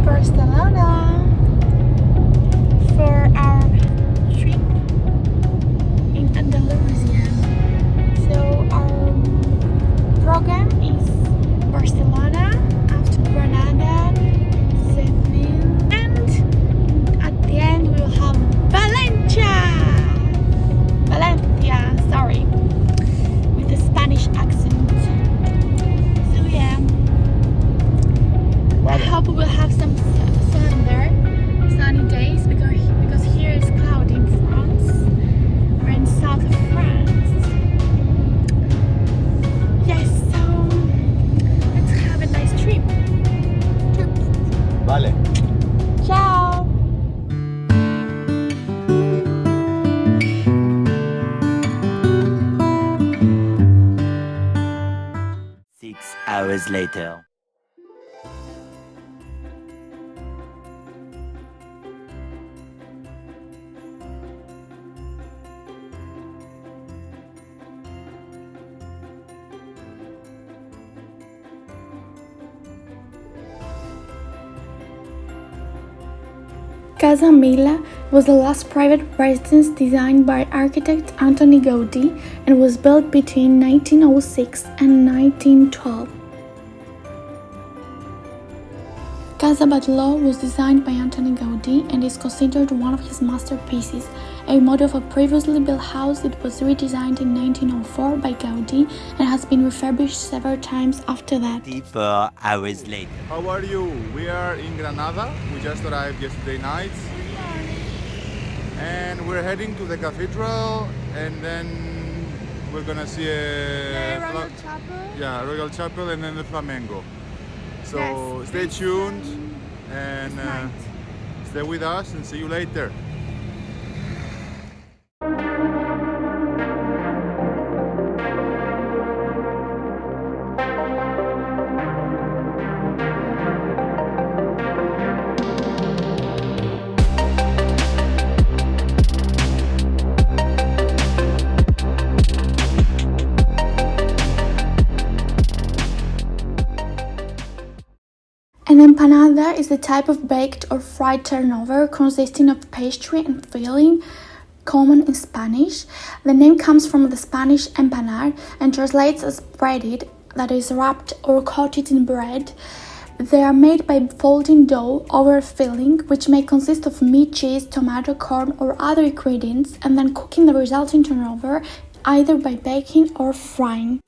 Barcelona for our trip in Andalusia. So our program is Barcelona, after Granada, Seville, and at the end we will have Valencia, sorry, with a Spanish accent. So yeah, I hope we will have some sun there, sunny days, because here is cloudy in France. We're in south of France. Yes, so let's have a nice trip. Vale. Ciao. Hours later. Casa Mila was the last private residence designed by architect Antoni Gaudí and was built between 1906 and 1912. Casa Batlló was designed by Antoni Gaudí and is considered one of his masterpieces. A model of a previously built house, it was redesigned in 1904 by Gaudí and has been refurbished several times after that. 4 hours later. How are you? We are in Granada. We just arrived yesterday night. And we're heading to the cathedral, and then we're gonna see Royal Chapel. Royal Chapel, and then the Flamengo. So Yes, stay tuned and night. stay with us, and see you later. An empanada is a type of baked or fried turnover consisting of pastry and filling, common in Spanish. The name comes from the Spanish empanar and translates as breaded, that is wrapped or coated in bread. They are made by folding dough over a filling, which may consist of meat, cheese, tomato, corn, or other ingredients, and then cooking the resulting turnover either by baking or frying.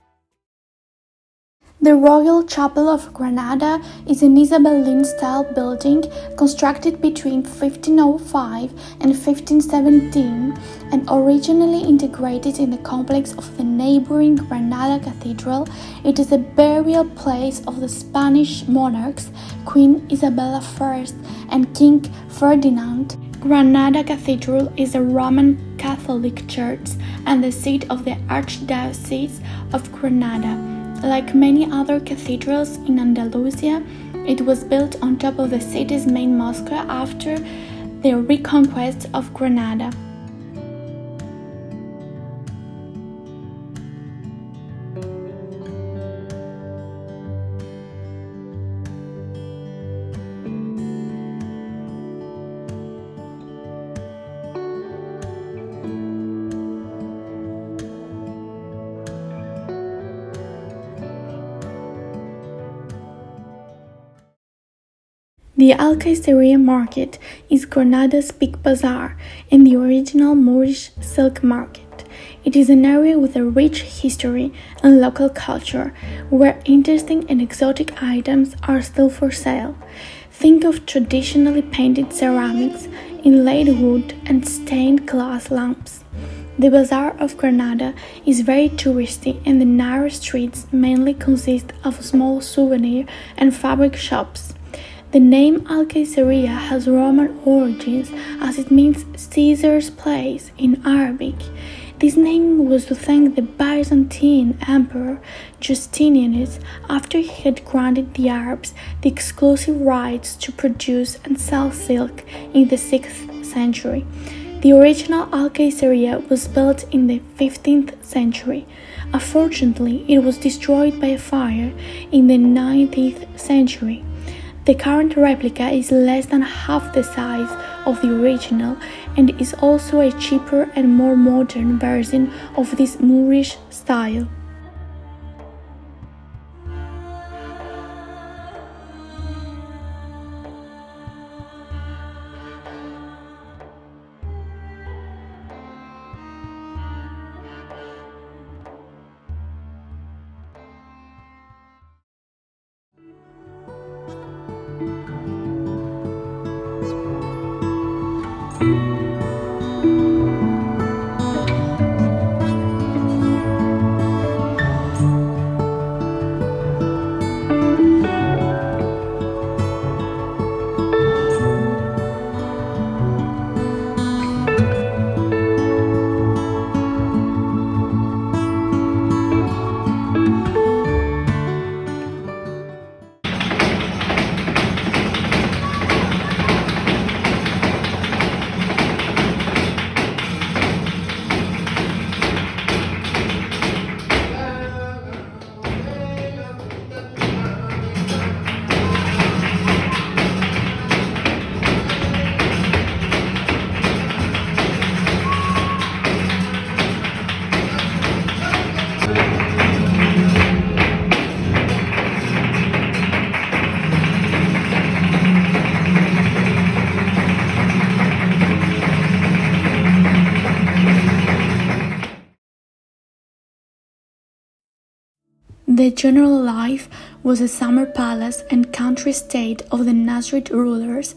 The Royal Chapel of Granada is an Isabelline-style building constructed between 1505 and 1517 and originally integrated in the complex of the neighboring Granada Cathedral. It is the burial place of the Spanish monarchs Queen Isabella I and King Ferdinand. Granada Cathedral is a Roman Catholic church and the seat of the Archdiocese of Granada. Like many other cathedrals in Andalusia, it was built on top of the city's main mosque after the reconquest of Granada. The Alcaiceria market is Granada's big bazaar and the original Moorish silk market. It is an area with a rich history and local culture, where interesting and exotic items are still for sale. Think of traditionally painted ceramics, inlaid wood, and stained glass lamps. The Bazaar of Granada is very touristy, and the narrow streets mainly consist of small souvenir and fabric shops. The name Alcaiceria has Roman origins, as it means Caesar's place in Arabic. This name was to thank the Byzantine Emperor Justinianus after he had granted the Arabs the exclusive rights to produce and sell silk in the 6th century. The original Alcaiceria was built in the 15th century. Unfortunately, it was destroyed by a fire in the 19th century. The current replica is less than half the size of the original and is also a cheaper and more modern version of this Moorish style. The general life was a summer palace and country estate of the Nasrid rulers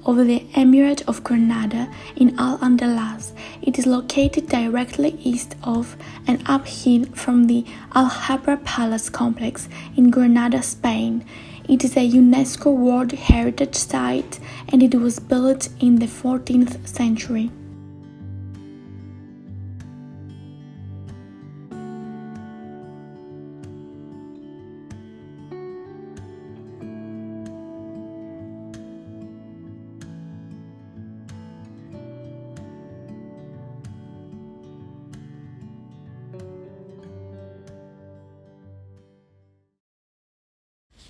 of the Emirate of Granada in Al-Andalus. It is located directly east of and uphill from the Alhambra Palace complex in Granada, Spain. It is a UNESCO World Heritage Site and it was built in the 14th century.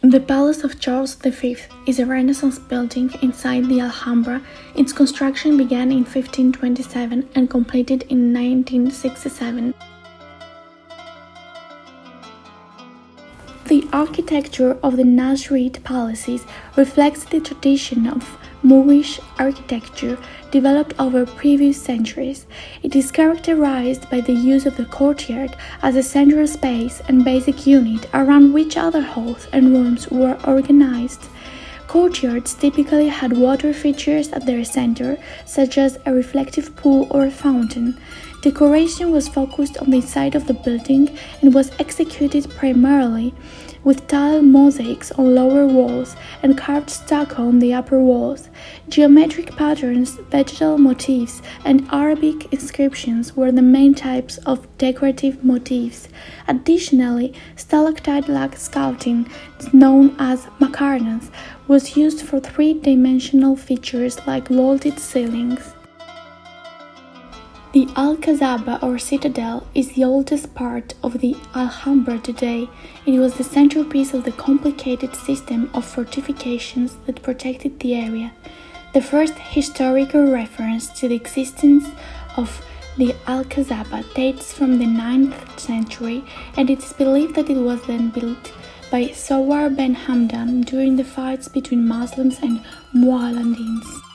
The Palace of Charles V is a Renaissance building inside the Alhambra. Its construction began in 1527 and completed in 1967. The architecture of the Nasrid palaces reflects the tradition of Moorish architecture developed over previous centuries. It is characterized by the use of the courtyard as a central space and basic unit around which other halls and rooms were organized. Courtyards typically had water features at their center, such as a reflective pool or a fountain. Decoration was focused on the side of the building and was executed primarily with tile mosaics on lower walls and carved stucco on the upper walls. Geometric patterns, vegetal motifs, and Arabic inscriptions were the main types of decorative motifs. Additionally, stalactite-like sculpting, known as macarons, was used for three-dimensional features like vaulted ceilings. The Alcazaba or citadel is the oldest part of the Alhambra today. It was the centerpiece of the complicated system of fortifications that protected the area. The first historical reference to the existence of the Alcazaba dates from the 9th century, and it is believed that it was then built by Sowar ben Hamdan during the fights between Muslims and Mualladins.